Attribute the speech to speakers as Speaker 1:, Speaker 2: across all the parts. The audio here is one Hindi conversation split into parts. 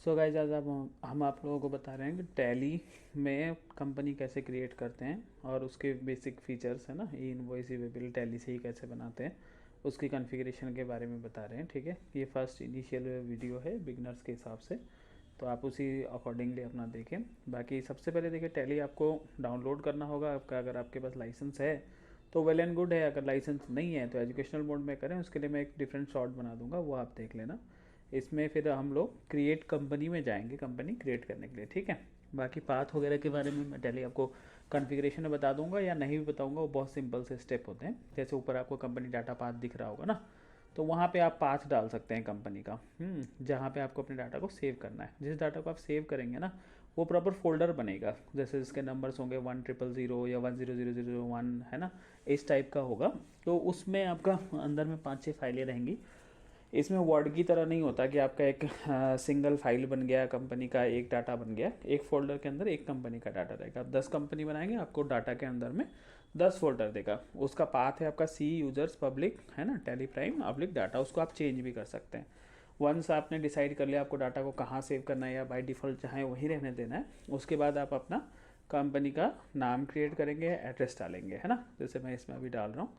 Speaker 1: सो गाइज आज अब हम आप लोगों को बता रहे हैं कि टैली में कंपनी कैसे क्रिएट करते हैं और उसके बेसिक फीचर्स है ना, ई इनवॉइस ई बिल टैली से ही कैसे बनाते हैं, उसकी कॉन्फ़िगरेशन के बारे में बता रहे हैं। ठीक है, ये फर्स्ट इनिशियल वीडियो है बिगनर्स के हिसाब से, तो आप उसी अकॉर्डिंगली अपना देखें। बाकी सबसे पहले देखिए, टैली आपको डाउनलोड करना होगा आपका, अगर आपके पास लाइसेंस है तो वेल एंड गुड है, अगर लाइसेंस नहीं है तो एजुकेशनल मोड में करें। उसके लिए मैं एक डिफरेंट शॉर्ट बना दूंगा, वो आप देख लेना। इसमें फिर हम लोग क्रिएट कंपनी में जाएंगे, कंपनी क्रिएट करने के लिए। ठीक है, बाकी पाथ वगैरह के बारे में मैं टैली आपको कॉन्फ़िगरेशन में बता दूंगा या नहीं भी बताऊंगा, वो बहुत सिंपल से स्टेप होते हैं। जैसे ऊपर आपको कंपनी डाटा पाथ दिख रहा होगा ना, तो वहाँ पे आप पाथ डाल सकते हैं कंपनी का, जहाँ पे आपको अपने डाटा को सेव करना है। जिस डाटा को आप सेव करेंगे ना, वो प्रॉपर फोल्डर बनेगा, जैसे इसके नंबर्स होंगे 1000 या 100001 है ना, इस टाइप का होगा। तो उसमें आपका अंदर में 5-6 फाइलें रहेंगी। इसमें वर्ड की तरह नहीं होता कि आपका एक सिंगल फाइल बन गया, कंपनी का एक डाटा बन गया। एक फोल्डर के अंदर एक कंपनी का डाटा रहेगा। आप 10 कंपनी बनाएंगे, आपको डाटा के अंदर में 10 फोल्डर देगा। उसका पाथ है आपका सी यूजर्स पब्लिक है ना, टेली प्राइम पब्लिक डाटा। उसको आप चेंज भी कर सकते हैं। वंस आपने डिसाइड कर लिया आपको डाटा को कहाँ सेव करना है या बाय डिफ़ॉल्ट चाहे वहीं रहने देना है, उसके बाद आप अपना कंपनी का नाम क्रिएट करेंगे, एड्रेस डालेंगे है ना, जैसे मैं इसमें अभी डाल रहा हूँ।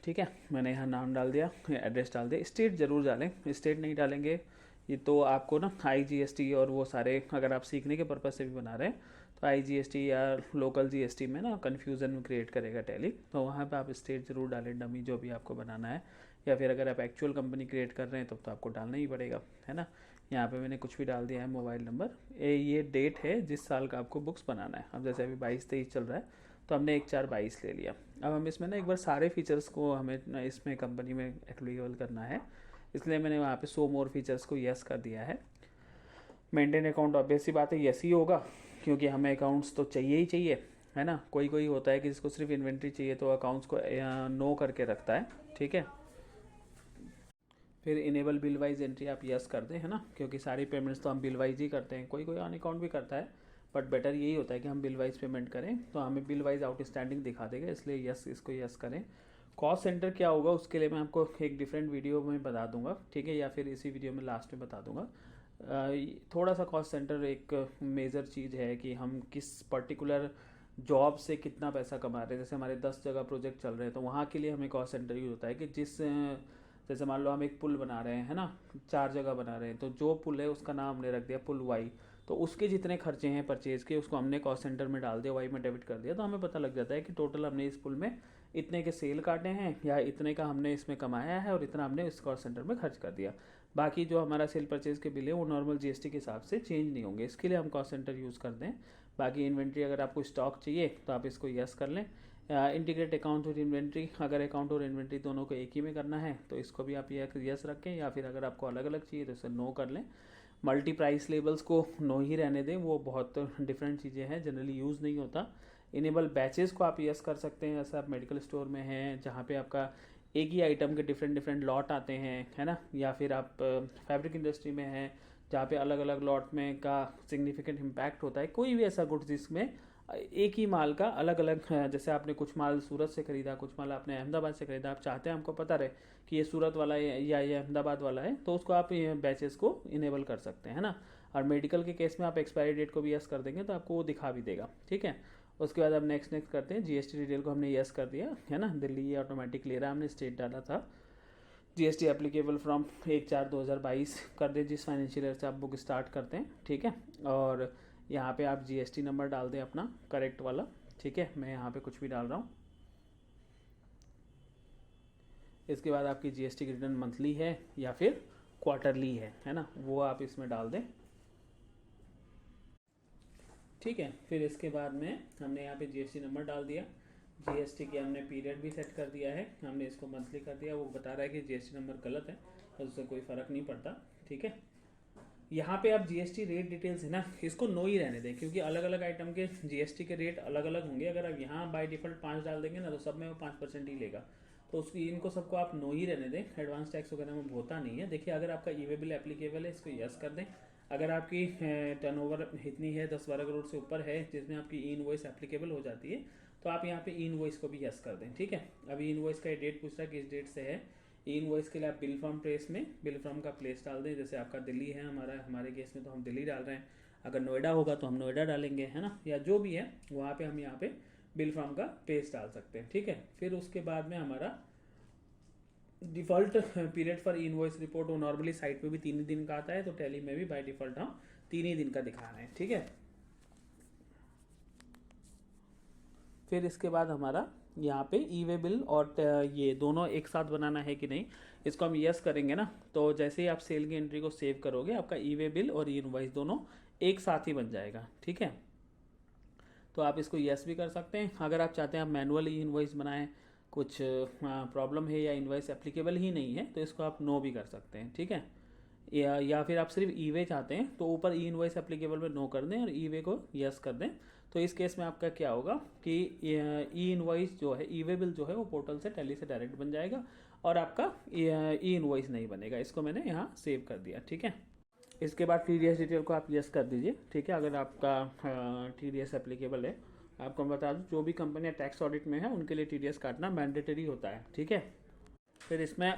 Speaker 1: ठीक है, मैंने यहाँ नाम डाल दिया, एड्रेस डाल दिया। स्टेट ज़रूर डालें, स्टेट नहीं डालेंगे ये तो आपको ना IGST और वो सारे, अगर आप सीखने के पर्पज़ से भी बना रहे हैं तो IGST या लोकल GST में ना कन्फ्यूज़न क्रिएट करेगा टैली। तो वहाँ पे आप स्टेट ज़रूर डालें, डमी जो भी आपको बनाना है। या फिर अगर आप एक्चुअल कंपनी क्रिएट कर रहे हैं तो आपको डालना ही पड़ेगा है ना। यहाँ पे मैंने कुछ भी डाल दिया है, मोबाइल नंबर, ये डेट है जिस साल का आपको बुक्स बनाना है। अब जैसे अभी 22-23 चल रहा है, तो हमने 1/4/22 ले लिया। अब हम इसमें ना एक बार सारे फीचर्स को हमें इसमें कंपनी में एप्लीकेबल करना है, इसलिए मैंने वहाँ पे शो मोर फीचर्स को यस कर दिया है। मेंटेन अकाउंट ऑब्वियस सी बात है यस ही होगा, क्योंकि हमें अकाउंट्स तो चाहिए ही चाहिए है ना। कोई कोई होता है कि जिसको सिर्फ इन्वेंट्री चाहिए तो अकाउंट्स को नो करके रखता है। ठीक है, फिर इनेबल बिल वाइज एंट्री आप यस कर दें है ना, क्योंकि सारी पेमेंट्स तो हम बिल वाइज ही करते हैं। कोई कोई ऑन अकाउंट भी करता है, बट बेटर यही होता है कि हम बिल वाइज पेमेंट करें, तो हमें बिल वाइज आउटस्टैंडिंग दिखा देगा, इसलिए यस, इसको यस करें। कॉस्ट सेंटर क्या होगा उसके लिए मैं आपको एक डिफरेंट वीडियो में बता दूंगा, ठीक है, या फिर इसी वीडियो में लास्ट में बता दूंगा। थोड़ा सा कॉस्ट सेंटर एक मेजर चीज़ है कि हम किस पर्टिकुलर जॉब से कितना पैसा कमा रहे हैं। जैसे हमारे 10 जगह प्रोजेक्ट चल रहे हैं, तो वहाँ के लिए हमें कॉस्ट सेंटर यूज होता है कि जिस जैसे मान लो हम एक पुल बना रहे हैं है ना, 4 जगह बना रहे हैं, तो जो पुल है उसका नाम हमने रख दिया पुल वाई, तो उसके जितने खर्चे हैं परचेज के उसको हमने कॉस्ट सेंटर में डाल दिया, वाई में डेबिट कर दिया, तो हमें पता लग जाता है कि टोटल हमने इस पुल में इतने के सेल काटे हैं या इतने का हमने इसमें कमाया है और इतना हमने इस कॉस्ट सेंटर में खर्च कर दिया। बाकी जो हमारा सेल परचेज के बिल है वो नॉर्मल GST के हिसाब से चेंज नहीं होंगे, इसके लिए हम कॉस्ट सेंटर यूज़ कर दें। बाकी इन्वेंट्री अगर आपको स्टॉक चाहिए तो आप इसको यस कर लें। इंटीग्रेट अकाउंट और इन्वेंट्री, अगर अकाउंट और इन्वेंट्री दोनों को एक ही में करना है तो इसको भी आप यस रखें, या फिर अगर आपको अलग अलग चाहिए तो इसे नो कर लें। मल्टी प्राइस लेबल्स को नो ही रहने दें, वो बहुत डिफरेंट चीज़ें हैं, जनरली यूज़ नहीं होता। इनेबल बैचेस को आप यस कर सकते हैं, जैसे आप मेडिकल स्टोर में हैं जहाँ पे आपका एक ही आइटम के डिफरेंट डिफरेंट लॉट आते हैं है ना, या फिर आप फैब्रिक इंडस्ट्री में हैं जहाँ पे अलग अलग लॉट में का सिग्निफिकेंट इम्पैक्ट होता है। कोई भी ऐसा गुड्स जिसमें एक ही माल का अलग अलग, जैसे आपने कुछ माल सूरत से खरीदा, कुछ माल आपने अहमदाबाद से खरीदा, आप चाहते हैं हमको पता रहे कि ये सूरत वाला है या ये अहमदाबाद वाला है, तो उसको आप बैचेस को इनेबल कर सकते हैं ना। और मेडिकल के केस में आप एक्सपायरी डेट को भी यस कर देंगे तो आपको वो दिखा भी देगा। ठीक है, उसके बाद अब नेक्स्ट करते हैं। GST डिटेल को हमने यस कर दिया है ना, दिल्ली ये ऑटोमेटिक ले रहा है, हमने स्टेट डाला था। GST एप्लीकेबल फ्रॉम 1/4/2022 कर दें, जिस फाइनेंशियल ईयर से आप बुक स्टार्ट करते हैं। ठीक है, और यहाँ पे आप GST नंबर डाल दें अपना करेक्ट वाला। ठीक है, मैं यहाँ पे कुछ भी डाल रहा हूँ। इसके बाद आपकी GST रिटर्न मंथली है या फिर क्वार्टरली है ना, वो आप इसमें डाल दें। ठीक है, फिर इसके बाद में हमने यहाँ पे GST नंबर डाल दिया, GST की हमने पीरियड भी सेट कर दिया है, हमने इसको मंथली कर दिया। वो बता रहा है कि GST नंबर गलत है, तो उससे कोई फ़र्क नहीं पड़ता। ठीक है, यहाँ पे आप GST रेट डिटेल्स है ना, इसको नो ही रहने दें, क्योंकि अलग अलग आइटम के GST के रेट अलग अलग होंगे। अगर आप यहाँ बाय डिफ़ॉल्ट 5 डाल देंगे ना, तो सब में वो 5% ही लेगा, तो उसकी इनको सबको आप नो ही रहने दें। एडवांस टैक्स वगैरह में होता नहीं है। देखिए, अगर आपका ई वे बिल एप्लीकेबल है इसको यस कर दें। अगर आपकी टर्नओवर इतनी है 10-12 करोड़ से ऊपर है जिसमें आपकी ई इनवॉइस एप्लीकेबल हो जाती है, तो आप यहाँ पे ई इनवॉइस को भी यस कर दें। ठीक है, अभी इनवॉइस का डेट पूछ रहा है किस डेट से है। ई इनवॉइस के लिए आप बिल फ्रॉम प्लेस में बिल फ्रॉम का प्लेस डाल दें। जैसे आपका दिल्ली है, हमारे केस में तो हम दिल्ली डाल रहे हैं। अगर नोएडा होगा तो हम नोएडा डालेंगे, है ना, या जो भी है वहाँ पे हम यहाँ पे बिल फ्रॉम का प्लेस डाल सकते हैं। ठीक है, फिर उसके बाद में हमारा default period for invoice report, वो नॉर्मली साइट पे भी 3 ही दिन का आता है, तो टैली में भी बाय डिफ़ॉल्ट हम 3 ही दिन का दिखा रहे हैं। ठीक है, फिर इसके बाद हमारा यहाँ पे ई वे बिल और ये दोनों एक साथ बनाना है कि नहीं, इसको हम यस करेंगे ना। तो जैसे ही आप सेल की एंट्री को सेव करोगे, आपका ई वे बिल और ई इनवॉइस दोनों एक साथ ही बन जाएगा। ठीक है, तो आप इसको यस भी कर सकते हैं। अगर आप चाहते हैं आप मैनुअली इनवॉइस बनाएं, कुछ प्रॉब्लम है या इनवॉइस एप्लीकेबल ही नहीं है, तो इसको आप नो भी कर सकते हैं। ठीक है, या फिर आप सिर्फ ई वे चाहते हैं तो ऊपर ई इनवॉइस एप्लीकेबल में नो कर दें और ई वे को यस कर दें। तो इस केस में आपका क्या होगा कि ई इनवॉइस जो है, ई वे बिल जो है, वो पोर्टल से टैली से डायरेक्ट बन जाएगा और आपका ई इनवॉइस नहीं बनेगा। इसको मैंने यहाँ सेव कर दिया। ठीक है, इसके बाद टी डी एस डिटेल को आप यस कर दीजिए। ठीक है, अगर आपका टी डी एस एप्लीकेबल है, आपको बता दूँ जो भी कंपनियाँ टैक्स ऑडिट में है उनके लिए टी डी एस काटना मैंडेटरी होता है। ठीक है, फिर इसमें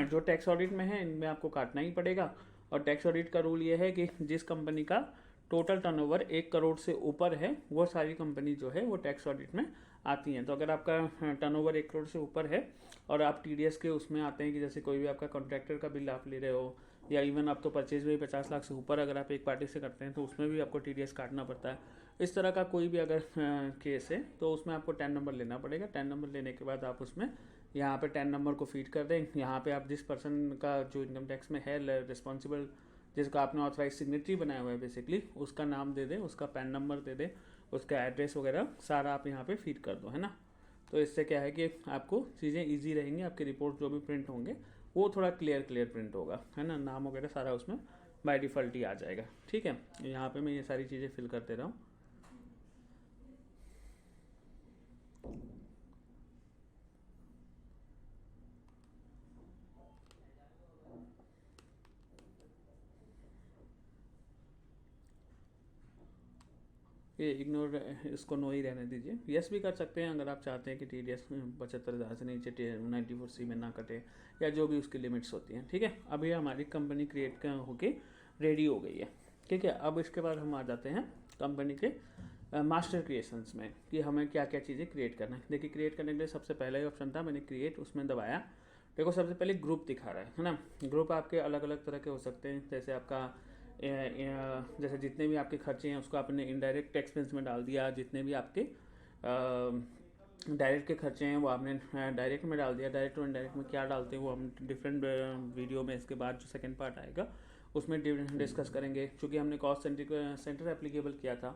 Speaker 1: जो टैक्स ऑडिट में है इनमें आपको काटना ही पड़ेगा। और टैक्स ऑडिट का रूल ये है कि जिस कंपनी का टोटल टर्नओवर 1 करोड़ से ऊपर है, वो सारी कंपनी जो है वो टैक्स ऑडिट में आती हैं। तो अगर आपका टर्नओवर 1 करोड़ से ऊपर है और आप टीडीएस के उसमें आते हैं कि जैसे कोई भी आपका कॉन्ट्रैक्टर का बिल आप ले रहे हो, या इवन आप तो परचेज में 50 लाख से ऊपर अगर आप एक पार्टी से करते हैं तो उसमें भी आपको टीडीएस काटना पड़ता है। इस तरह का कोई भी अगर केस है तो उसमें आपको 10 नंबर लेना पड़ेगा। 10 नंबर लेने के बाद आप उसमें यहाँ पे 10 नंबर को फीड कर दें। यहाँ पे आप जिस पर्सन का जो इनकम टैक्स में है रिस्पॉन्सिबल, जिसका आपने ऑथराइज सिग्नेटरी बनाया हुआ है बेसिकली, उसका नाम दे दें, उसका पैन नंबर दे दें, उसका एड्रेस वगैरह सारा आप यहाँ पे फीड कर दो, है ना। तो इससे क्या है कि आपको चीज़ें ईजी रहेंगी, आपके रिपोर्ट जो भी प्रिंट होंगे वो थोड़ा क्लियर प्रिंट होगा, है ना। नाम वगैरह सारा उसमें बाय डिफ़ॉल्ट ही आ जाएगा। ठीक है, यहाँ पे मैं ये सारी चीज़ें फिल करते रहा हूँ। ये इग्नोर, इसको नो ही रहने दीजिए। यस भी कर सकते हैं अगर आप चाहते हैं कि टी डी एस 75,000 से नीचे 94C में ना कटे, या जो भी उसकी लिमिट्स होती हैं। ठीक है, अभी हमारी कंपनी क्रिएट होके रेडी हो गई है। ठीक है, अब इसके बाद हम आ जाते हैं कंपनी के मास्टर क्रिएशंस में कि हमें क्या क्या चीज़ें क्रिएट करना है। देखिए, क्रिएट करने के लिए सबसे पहला ही ऑप्शन था, मैंने क्रिएट उसमें दबाया। देखो, सबसे पहले ग्रुप दिखा रहा है ना। ग्रुप आपके अलग अलग तरह के हो सकते हैं, जैसे आपका जैसे जितने भी आपके खर्चे हैं उसको आपने इनडायरेक्ट एक्सपेंस में डाल दिया, जितने भी आपके डायरेक्ट के खर्चे हैं वो आपने डायरेक्ट में डाल दिया। डायरेक्ट और इनडायरेक्ट में क्या डालते हैं वो हम डिफरेंट वीडियो में इसके बाद जो सेकंड पार्ट आएगा उसमें डिस्कस करेंगे। क्योंकि हमने कॉस्ट सेंटर एप्लीकेबल किया था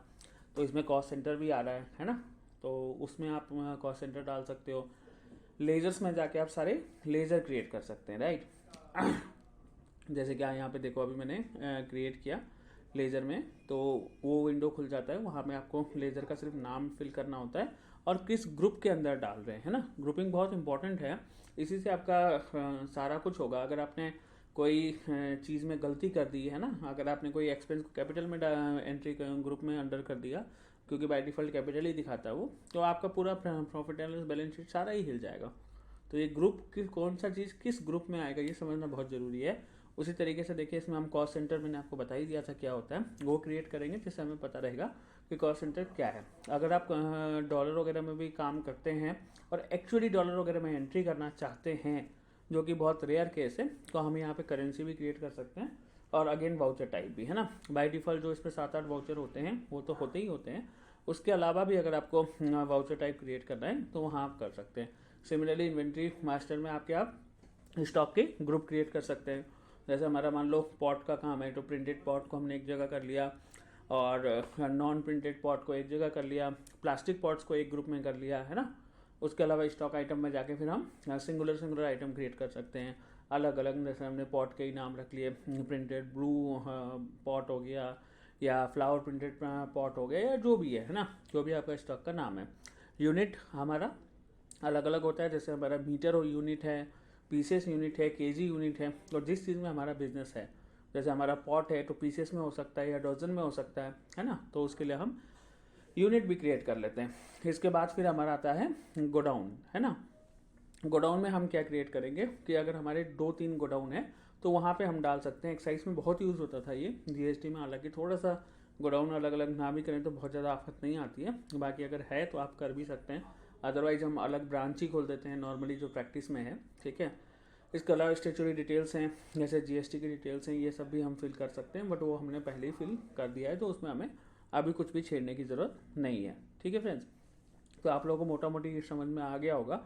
Speaker 1: तो इसमें कॉस्ट सेंटर भी आ रहा है ना, तो उसमें आप कॉस्ट सेंटर डाल सकते हो। लेजर्स में जाके आप सारे लेजर क्रिएट कर सकते हैं, राइट। जैसे कि यहाँ पे देखो, अभी मैंने क्रिएट किया लेज़र में, तो वो विंडो खुल जाता है। वहाँ में आपको लेज़र का सिर्फ नाम फिल करना होता है और किस ग्रुप के अंदर डाल रहे हैं ना। ग्रुपिंग बहुत इंपॉर्टेंट है, इसी से आपका सारा कुछ होगा। अगर आपने कोई चीज़ में गलती कर दी है ना, अगर आपने कोई एक्सपेंस को कैपिटल में एंट्री ग्रुप में अंडर कर दिया, क्योंकि बाय डिफ़ॉल्ट कैपिटल ही दिखाता है वो, तो आपका पूरा profit and loss balance sheet सारा ही हिल जाएगा। तो ये ग्रुप कौन सा चीज़ किस ग्रुप में आएगा ये समझना बहुत ज़रूरी है। उसी तरीके से देखिए, इसमें हम कॉस्ट सेंटर, मैंने आपको बता ही दिया था क्या होता है, वो क्रिएट करेंगे जिससे हमें पता रहेगा कि कॉस्ट सेंटर क्या है। अगर आप डॉलर वगैरह में भी काम करते हैं और एक्चुअली डॉलर वगैरह में एंट्री करना चाहते हैं, जो कि बहुत रेयर केस है, तो हम यहाँ पे करेंसी भी क्रिएट कर सकते हैं और अगेन वाउचर टाइप भी, है ना। बाय डिफ़ॉल्ट जो इस पर 7-8 वाउचर होते हैं वो तो होते ही होते हैं। उसके अलावा भी अगर आपको वाउचर टाइप क्रिएट करना है तो वहाँ आप कर सकते हैं। सिमिलरली इन्वेंट्री मास्टर में आपके आप स्टॉक के ग्रुप क्रिएट कर सकते हैं। जैसे हमारा मान लो पॉट का काम है, तो प्रिंटेड पॉट को हमने एक जगह कर लिया और नॉन प्रिंटेड पॉट को एक जगह कर लिया, प्लास्टिक पॉट्स को एक ग्रुप में कर लिया, है ना। उसके अलावा स्टॉक आइटम में जाके फिर हम सिंगुलर आइटम क्रिएट कर सकते हैं अलग अलग। जैसे हमने पॉट के ही नाम रख लिए, प्रिंटेड ब्लू पॉट हो गया, या फ्लावर प्रिंटेड पॉट हो गया, या जो भी है ना, जो भी आपका स्टॉक का नाम है। यूनिट हमारा अलग अलग होता है, जैसे हमारा मीटर और यूनिट है, पीसेस यूनिट है, केजी यूनिट है। और जिस चीज़ में हमारा बिजनेस है, जैसे हमारा पॉट है तो पीसेस में हो सकता है या डजन में हो सकता है ना। तो उसके लिए हम यूनिट भी क्रिएट कर लेते हैं। इसके बाद फिर हमारा आता है गोडाउन, है ना। गोडाउन में हम क्या क्रिएट करेंगे कि अगर हमारे 2-3 गोडाउन है तो वहाँ पे हम डाल सकते हैं। एक्साइज में बहुत यूज़ होता था ये, जीएसटी में हालांकि थोड़ा सा गोडाउन अलग अलग ना भी करें तो बहुत ज़्यादा आफत नहीं आती है, बाकी अगर है तो आप कर भी सकते हैं। अदरवाइज हम अलग ब्रांच ही खोल देते हैं नॉर्मली जो प्रैक्टिस में है, ठीक है। इसके अलावा स्टेचुरी डिटेल्स हैं, जैसे जीएसटी की डिटेल्स हैं, ये सब भी हम फिल कर सकते हैं, बट वो हमने पहले ही फिल कर दिया है तो उसमें हमें अभी कुछ भी छेड़ने की ज़रूरत नहीं है, ठीक है फ्रेंड्स। तो आप लोगों को मोटा मोटी समझ में आ गया होगा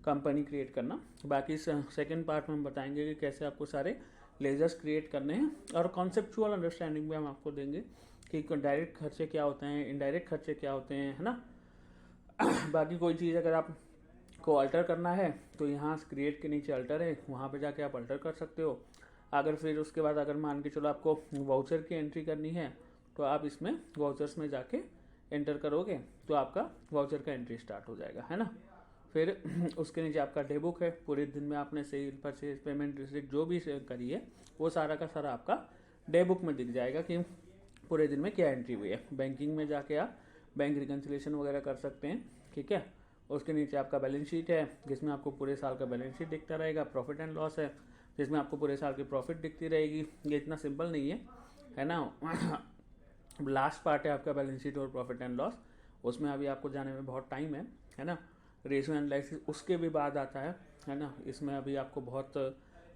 Speaker 1: कंपनी क्रिएट करना। बाकी सेकंड पार्ट में हम बताएंगे कि कैसे आपको सारे लेजर्स क्रिएट करने हैं, और कॉन्सेप्चुअल अंडरस्टैंडिंग भी हम आपको देंगे कि डायरेक्ट खर्चे क्या होते हैं, इनडायरेक्ट खर्चे क्या होते हैं, है ना। बाकी कोई चीज़ अगर आप को अल्टर करना है तो यहाँ क्रिएट के नीचे अल्टर है, वहाँ पे जाके आप अल्टर कर सकते हो। अगर फिर उसके बाद अगर मान के चलो आपको वाउचर की एंट्री करनी है तो आप इसमें वाउचर्स में जाके एंटर करोगे तो आपका वाउचर का एंट्री स्टार्ट हो जाएगा, है ना। फिर उसके नीचे आपका डे बुक है, पूरे दिन में आपने सेल परचेज पेमेंट रिसिप्ट जो भी करी है वो सारा का सारा आपका डे बुक में दिख जाएगा कि पूरे दिन में क्या एंट्री हुई है। बैंकिंग में जाके आप बैंक रिकन्सिलेशन वगैरह कर सकते हैं, ठीक है। उसके नीचे आपका बैलेंस शीट है जिसमें आपको पूरे साल का बैलेंस शीट दिखता रहेगा। प्रॉफिट एंड लॉस है जिसमें आपको पूरे साल की प्रॉफिट दिखती रहेगी। ये इतना सिंपल नहीं है ना। लास्ट पार्ट है आपका बैलेंस शीट और प्रॉफिट एंड लॉस, उसमें अभी आपको जाने में बहुत टाइम है ना। रेशियो एनालिसिस उसके भी बाद आता है ना। इसमें अभी आपको बहुत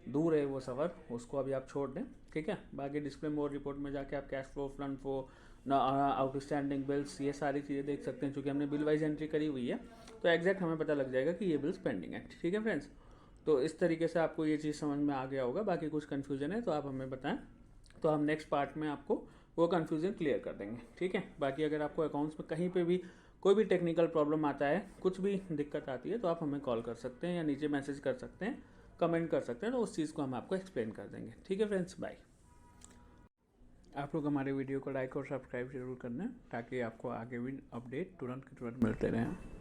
Speaker 1: दूर है वो सफ़र, उसको अभी आप छोड़ दें, ठीक है। बाकी डिस्प्ले मोड रिपोर्ट में जाके आप cash flow, fund flow, outstanding bills, ये सारी चीज़ें देख सकते हैं। चूँकि हमने बिल वाइज एंट्री करी हुई है तो एग्जैक्ट हमें पता लग जाएगा कि ये बिल्स पेंडिंग है, ठीक है फ्रेंड्स। तो इस तरीके से आपको ये चीज़ समझ में आ गया होगा। बाकी कुछ कन्फ्यूजन है तो आप हमें बताएं, तो हम नेक्स्ट पार्ट में आपको वो कन्फ्यूजन क्लियर कर देंगे, ठीक है। बाकी अगर आपको अकाउंट्स में कहीं पे भी कोई भी टेक्निकल प्रॉब्लम आता है, कुछ भी दिक्कत आती है तो आप हमें कॉल कर सकते हैं या नीचे मैसेज कर सकते हैं, कमेंट कर सकते हैं, तो उस चीज़ को हम आपको एक्सप्लेन कर देंगे, ठीक है फ्रेंड्स। बाय। आप लोग हमारे वीडियो को लाइक और सब्सक्राइब जरूर करना ताकि आपको आगे भी अपडेट तुरंत के तुरंत मिलते रहें।